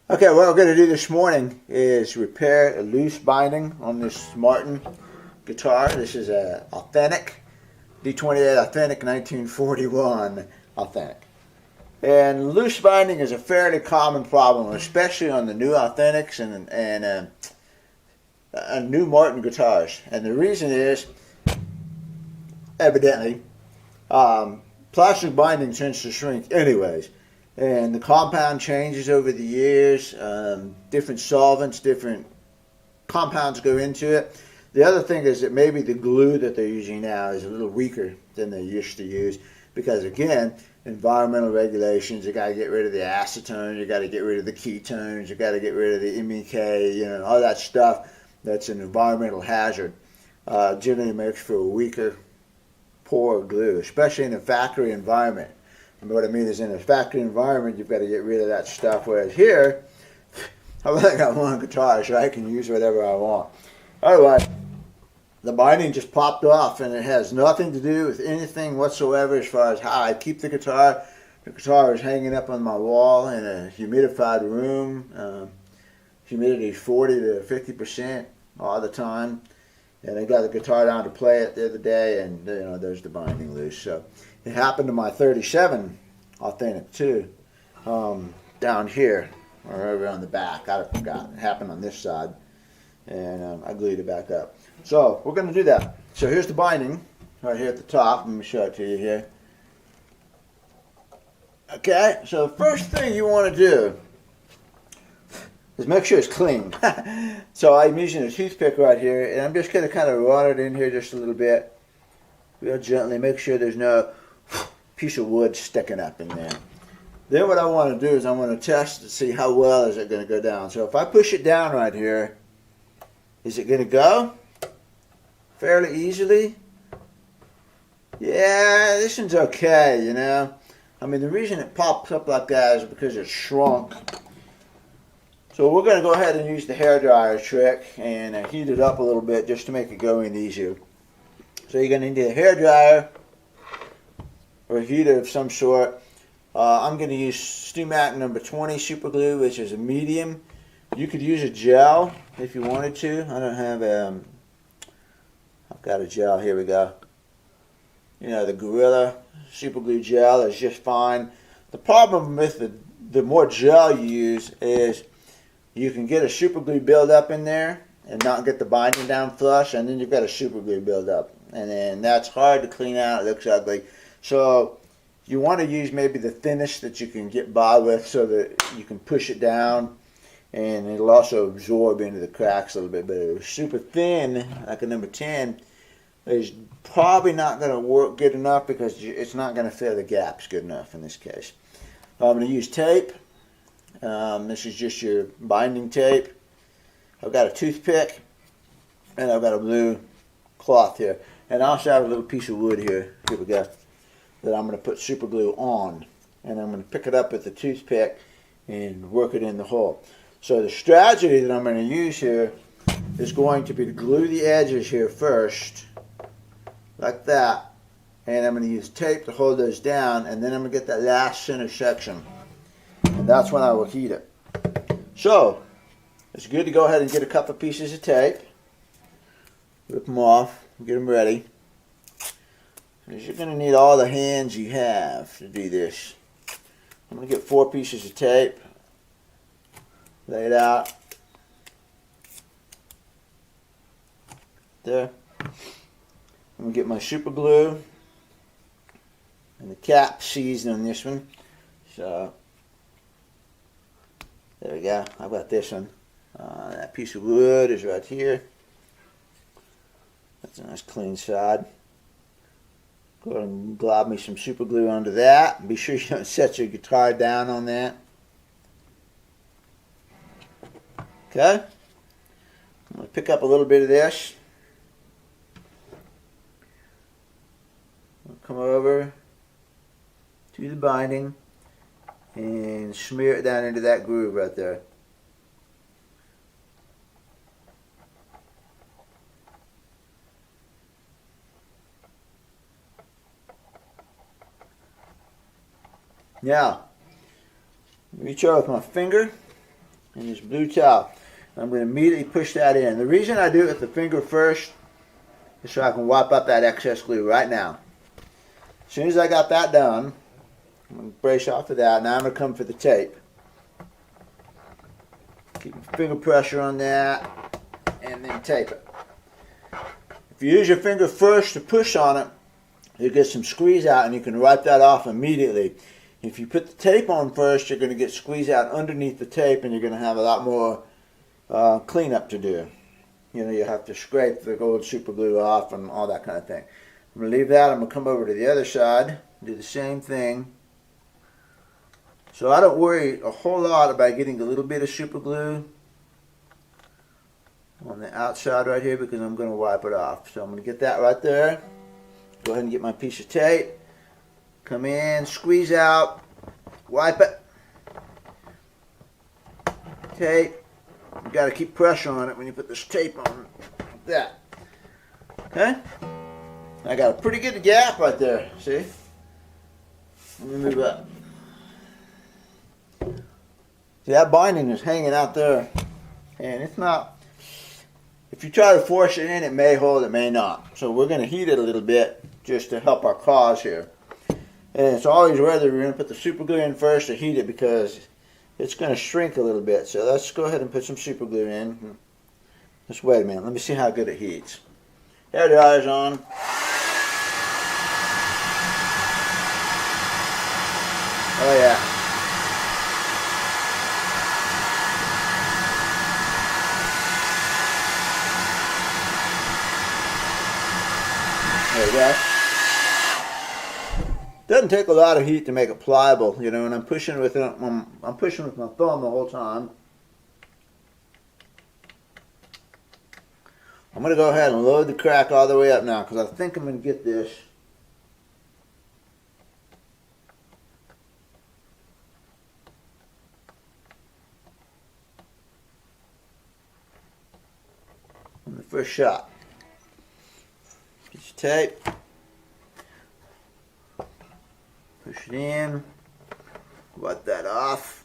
Okay, what we're going to do this morning is repair a loose binding on this Martin guitar. This is a authentic D-28 authentic 1941 authentic. And loose binding is a fairly common problem, especially on the new authentics and new Martin guitars. And the reason is, evidently, plastic binding tends to shrink anyways. And the compound changes over the years. Different solvents, different compounds go into it. The other thing is that maybe the glue that they're using now is a little weaker than they used to use because, again, environmental regulations. You got to get rid of the acetone. You got to get rid of the ketones. You got to get rid of the MEK. All that stuff that's an environmental hazard. Generally makes for a weaker, poorer glue, especially in a factory environment. And what I mean is, in a factory environment, you've got to get rid of that stuff. Whereas here, I've only got one guitar, so I can use whatever I want. Otherwise, the binding just popped off, and it has nothing to do with anything whatsoever as far as how I keep the guitar. The guitar is hanging up on my wall in a humidified room. Humidity 40 to 50% all the time. And I got the guitar down to play it the other day, and there's the binding loose. So it happened to my 37 authentic too, down here or over on the back. I forgot. It happened on this side, and I glued it back up. So we're going to do that. So here's the binding right here at the top. Let me show it to you here. Okay, so the first thing you want to do is make sure it's clean. So I'm using a toothpick right here, and I'm just going to kind of run it in here just a little bit, real gently. Make sure there's no piece of wood sticking up in there. Then what I want to do is I want to test to see how well is it going to go down. So if I push it down right here, is it going to go fairly easily? Yeah, this one's okay, I mean, the reason it pops up like that is because it's shrunk. So we're going to go ahead and use the hairdryer trick and heat it up a little bit just to make it go in easier. So you're going to need a hairdryer or a heater of some sort. I'm going to use StuMac number 20 super glue, which is a medium. You could use a gel if you wanted to. I don't have I've got a gel. Here we go. The Gorilla super glue gel is just fine. The problem with the more gel you use is you can get a super glue buildup in there and not get the binding down flush, and then you've got a super glue buildup, and then that's hard to clean out. It looks ugly. So you want to use maybe the thinnest that you can get by with so that you can push it down, and it'll also absorb into the cracks a little bit better. Super thin, like a number 10, is probably not going to work good enough because it's not going to fill the gaps good enough in this case. I'm going to use tape. This is just your binding tape. I've got a toothpick, and I've got a blue cloth here. And I also have a little piece of wood here. Here we go. That I'm going to put super glue on. And I'm going to pick it up with the toothpick and work it in the hole. So the strategy that I'm going to use here is going to be to glue the edges here first, like that. And I'm going to use tape to hold those down, and then I'm going to get that last center section. And that's when I will heat it. So it's good to go ahead and get a couple pieces of tape, rip them off, get them ready. Because you're going to need all the hands you have to do this. I'm going to get 4 pieces of tape, lay it out there. I'm going to get my super glue and the cap seized on this one. So there we go. I've got this one. That piece of wood is right here. That's a nice clean side. Go ahead and glob me some super glue onto that. Be sure you don't set your guitar down on that. Okay. I'm going to pick up a little bit of this. I'll come over to the binding and smear it down into that groove right there. Now, reach out with my finger in this blue towel. I'm going to immediately push that in. The reason I do it with the finger first is so I can wipe up that excess glue right now. As soon as I got that done, I'm going to brace off of that. Now I'm going to come for the tape. Keep my finger pressure on that and then tape it. If you use your finger first to push on it, you get some squeeze out and you can wipe that off immediately. If you put the tape on first, you're going to get squeeze out underneath the tape and you're going to have a lot more cleanup to do. You know, you have to scrape the gold super glue off and all that kind of thing. I'm going to leave that. I'm going to come over to the other side, do the same thing. So I don't worry a whole lot about getting a little bit of super glue on the outside right here because I'm going to wipe it off. So I'm going to get that right there. Go ahead and get my piece of tape. Come in, squeeze out, wipe it. Tape. You got to keep pressure on it when you put this tape on, like that. Okay? I got a pretty good gap right there. See? Let me move up. See, that binding is hanging out there, and it's not. If you try to force it in, it may hold, it may not. So we're going to heat it a little bit just to help our cause here. And it's always whether we're going to put the super glue in first or heat it because it's going to shrink a little bit. So let's go ahead and put some super glue in. Just wait a minute. Let me see how good it heats. Hair dryer's on. Oh yeah. There we go. Doesn't take a lot of heat to make it pliable, you know, and I'm pushing with my thumb the whole time. I'm going to go ahead and load the crack all the way up now because I think I'm going to get this. On the first shot. Get your tape. Push it in. Wipe that off.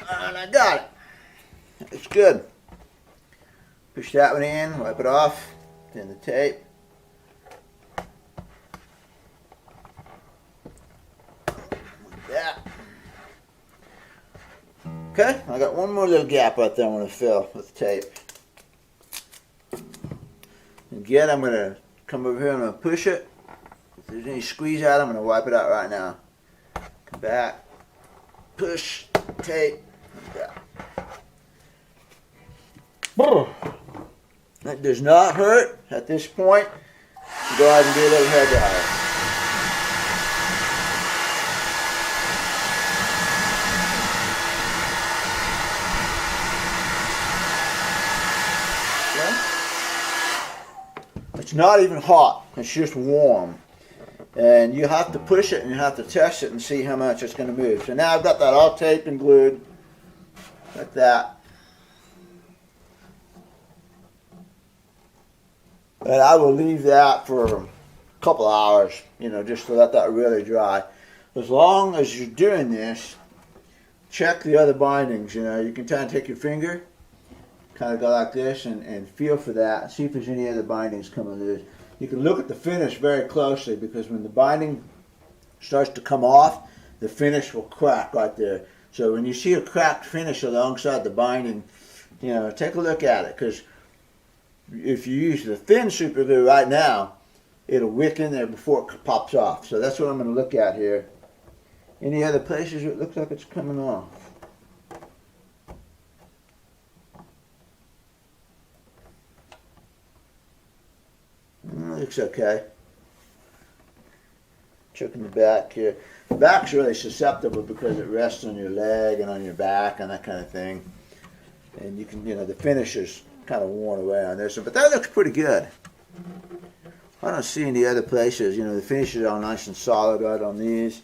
And I got it. It's good. Push that one in, wipe it off. Then the tape. Like that. Okay, I got one more little gap right there I want to fill with tape. Again, I'm going to come over here and I'm going to push it. If there's any squeeze out, I'm going to wipe it out right now. Come back, push, tape, like that. That does not hurt at this point. So go ahead and do a little hair dryer. It's not even hot, it's just warm. And you have to push it and you have to test it and see how much it's going to move. So now I've got that all taped and glued, like that. And I will leave that for a couple hours, you know, just to let that really dry. As long as you're doing this, check the other bindings, you know. You can kind of take your finger, kind of go like this and feel for that. See if there's any other bindings coming loose. You can look at the finish very closely because when the binding starts to come off, the finish will crack right there. So when you see a cracked finish alongside the binding, you know, take a look at it because if you use the thin super glue right now, it'll wick in there before it pops off. So that's what I'm going to look at here. Any other places it looks like it's coming off? Looks okay. Checking the back here. The back's really susceptible because it rests on your leg and on your back and that kind of thing. And you can, you know, the finish is kind of worn away on this one, but that looks pretty good. I don't see any other places. You know, the finish is all nice and solid right on these.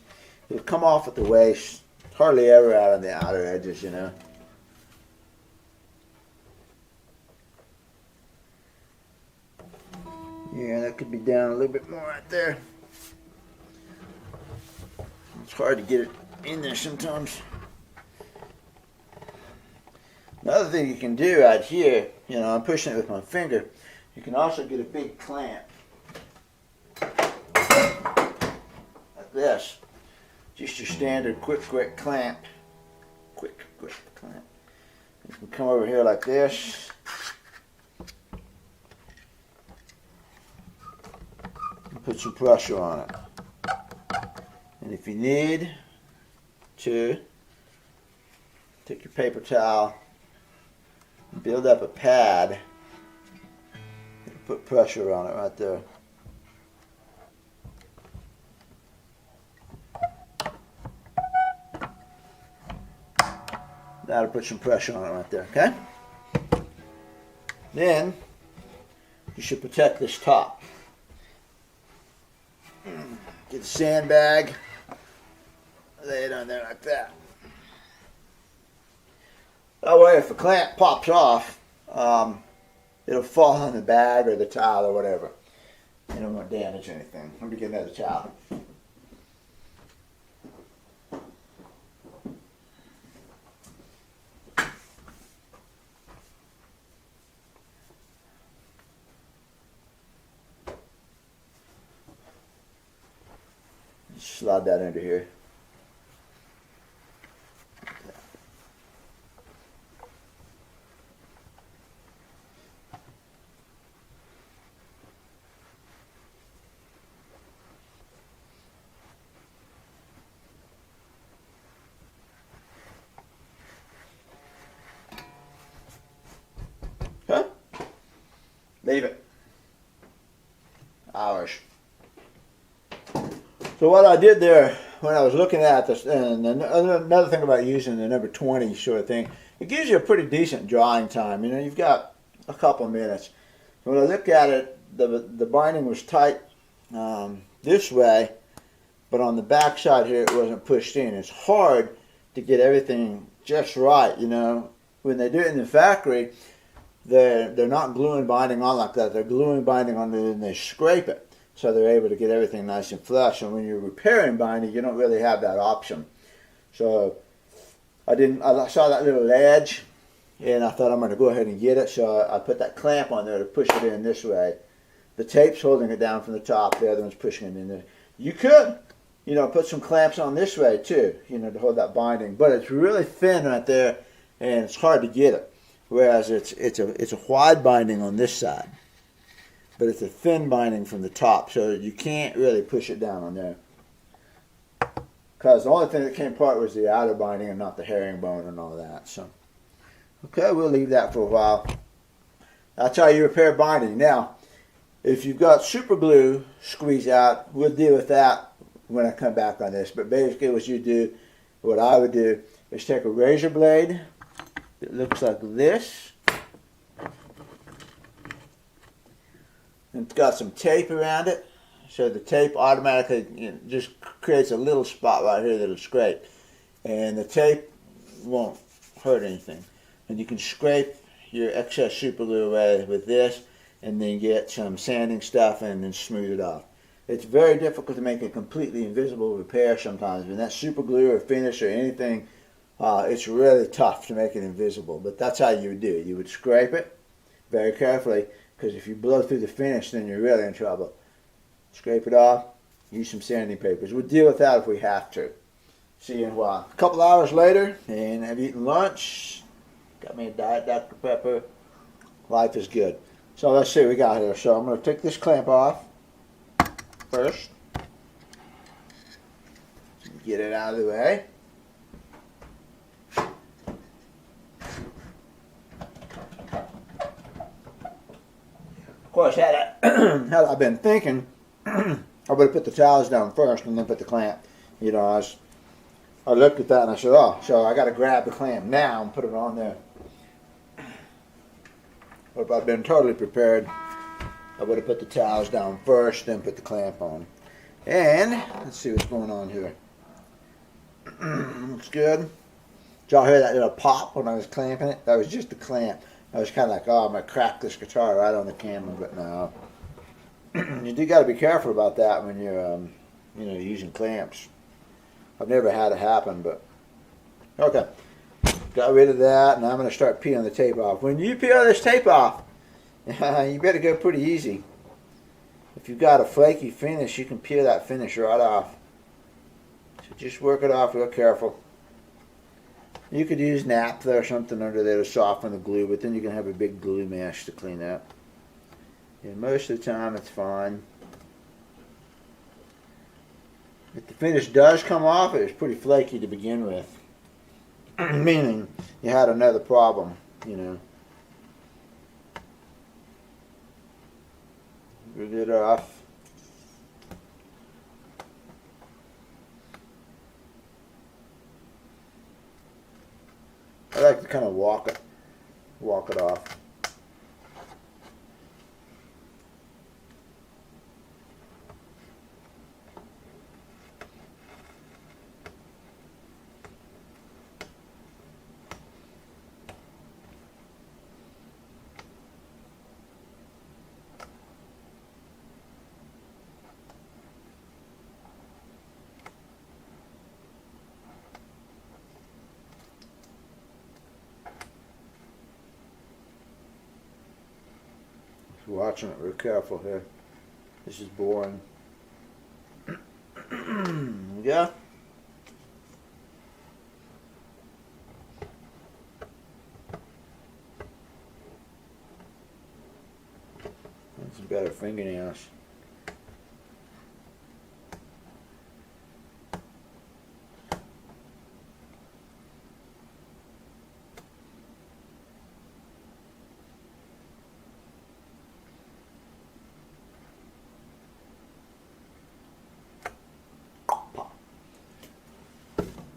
It'll come off at the waist, hardly ever out on the outer edges, you know. Yeah, that could be down a little bit more right there. hard to get it in there sometimes. Another thing you can do out here, you know, I'm pushing it with my finger. You can also get a big clamp. Like this. Just your standard quick clamp. Quick clamp. You can come over here like this. And put some pressure on it. And if you need to, take your paper towel, build up a pad, and put pressure on it right there. That'll put some pressure on it right there, okay? Then, you should protect this top. Get a sandbag, lay it on there like that. That way, if the clamp pops off, it'll fall on the bag or the towel or whatever. You don't want to damage anything. Let me get another towel. Slide that into here. Okay. Leave it. Hours. So what I did there when I was looking at this, and another thing about using the number 20 sort of thing, it gives you a pretty decent drying time. You know, you've got a couple of minutes. When I look at it, the binding was tight this way, but on the back side here it wasn't pushed in. It's hard to get everything just right, you know. When they do it in the factory, they're not glue and binding on like that. They're glue and binding on it and they scrape it. So they're able to get everything nice and flush. And when you're repairing binding, you don't really have that option. So I saw that little edge, and I thought I'm going to go ahead and get it. So I put that clamp on there to push it in this way. The tape's holding it down from the top. The other one's pushing it in there. You could, you know, put some clamps on this way too, you know, to hold that binding. But it's really thin right there, and it's hard to get it. Whereas it's a wide binding on this side. But it's a thin binding from the top, so you can't really push it down on there. Because the only thing that came apart was the outer binding and not the herringbone and all that. So, okay, we'll leave that for a while. That's how you repair binding. Now, if you've got super glue squeeze out, we'll deal with that when I come back on this. But basically what I would do is take a razor blade that looks like this. And it's got some tape around it, so the tape automatically just creates a little spot right here that'll scrape, and the tape won't hurt anything. And you can scrape your excess super glue away with this, and then get some sanding stuff and then smooth it off. It's very difficult to make a completely invisible repair sometimes. When that super glue or finish or anything, it's really tough to make it invisible. But that's how you would do it. You would scrape it very carefully. Because if you blow through the finish, then you're really in trouble. Scrape it off. Use some sanding papers. We'll deal with that if we have to. See you in a while. A couple hours later, and I've eaten lunch. Got me a Diet Dr. Pepper. Life is good. So let's see what we got here. So I'm going to take this clamp off first. Get it out of the way. Of course, had I been thinking, I would have put the towels down first and then put the clamp. You know, I looked at that and I said, oh, so I got to grab the clamp now and put it on there. But if I'd been totally prepared, I would have put the towels down first, then put the clamp on. And let's see what's going on here. Looks good. Did y'all hear that little pop when I was clamping it? That was just the clamp. I was kind of like, oh, I'm going to crack this guitar right on the camera, but no. You do got to be careful about that when you're, you know, using clamps. I've never had it happen, but okay. Got rid of that, now I'm going to start peeling the tape off. When you peel this tape off, you better go pretty easy. If you've got a flaky finish, you can peel that finish right off. So just work it off real careful. You could use naphtha or something under there to soften the glue, but then you can have a big glue mesh to clean up. And most of the time it's fine. If the finish does come off, it's pretty flaky to begin with. Meaning you had another problem, you know. Get it off. I like to kind of walk it off. Watching it real careful here. This is boring. Yeah. That's some better fingernails.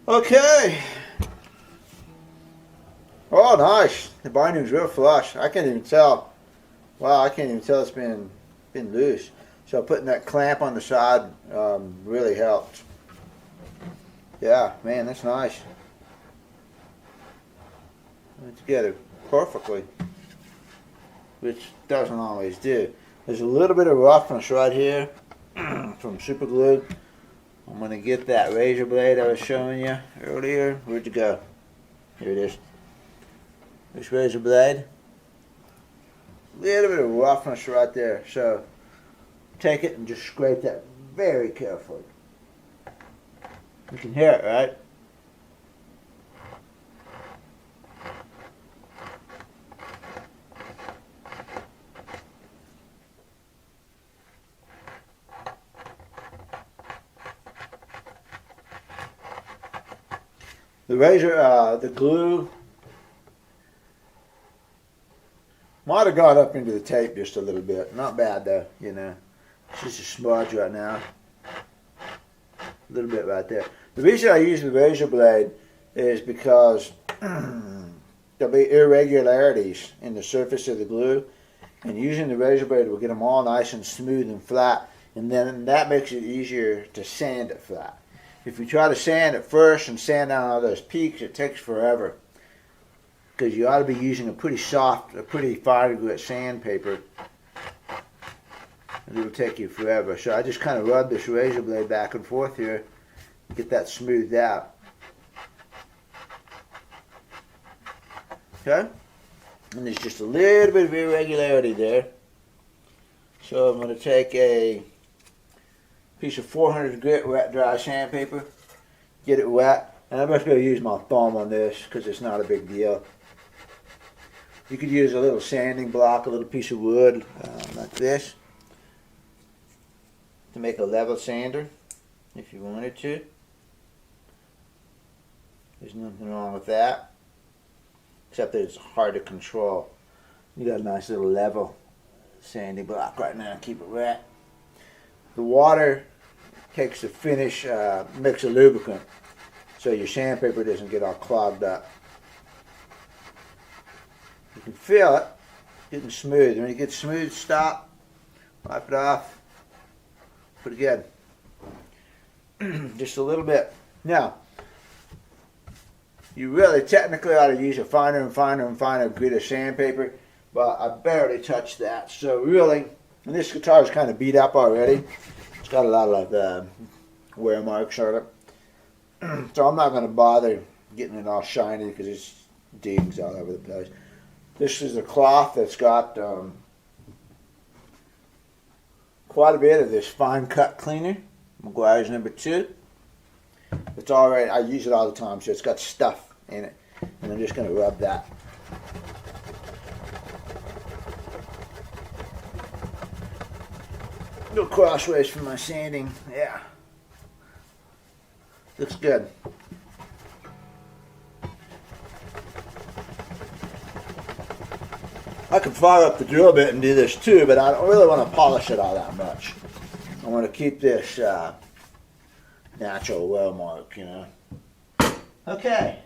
Okay. Oh, nice. The binding's real flush. I can't even tell. Wow, I can't even tell it's been loose. So putting that clamp on the side really helped. Yeah, man, that's nice. Went together perfectly, which doesn't always do. There's a little bit of roughness right here from super glue. I'm going to get that razor blade I was showing you earlier. Where'd you go? Here it is. This razor blade. A little bit of roughness right there. So take it and just scrape that very carefully. You can hear it, right? The razor, the glue might have gone up into the tape just a little bit. Not bad though, you know. It's just a smudge right now. A little bit right there. The reason I use the razor blade is because there'll be irregularities in the surface of the glue, and using the razor blade will get them all nice and smooth and flat, and then that makes it easier to sand it flat. If you try to sand it first and sand down all those peaks, it takes forever. Because you ought to be using a pretty soft, a pretty fine grit sandpaper. And it'll take you forever. So I just kind of rub this razor blade back and forth here. Get that smoothed out. Okay? And there's just a little bit of irregularity there. So I'm going to take a piece of 400 grit wet dry sandpaper, get it wet, and I'm just going to use my thumb on this because it's not a big deal. You could use a little sanding block, a little piece of wood like this to make a level sander if you wanted to. There's nothing wrong with that, except that it's hard to control. You got a nice little level sanding block right now, keep it wet. The water takes the finish, mix of lubricant, so your sandpaper doesn't get all clogged up. You can feel it getting smooth. When it gets smooth, stop, wipe it off, put it again. Just a little bit. Now, you really technically ought to use a finer and finer and finer grit of sandpaper, but I barely touched that. So really, and this guitar is kind of beat up already. Got a lot of wear marks on it. So I'm not going to bother getting it all shiny because it's dings all over the place. This is a cloth that's got quite a bit of this fine cut cleaner, McGuire's number 2. It's already, I use it all the time, so it's got stuff in it. And I'm just going to rub that. Go crossways for my sanding. Yeah. Looks good. I could fire up the drill bit and do this too, but I don't really want to polish it all that much. I want to keep this natural well mark, you know. Okay.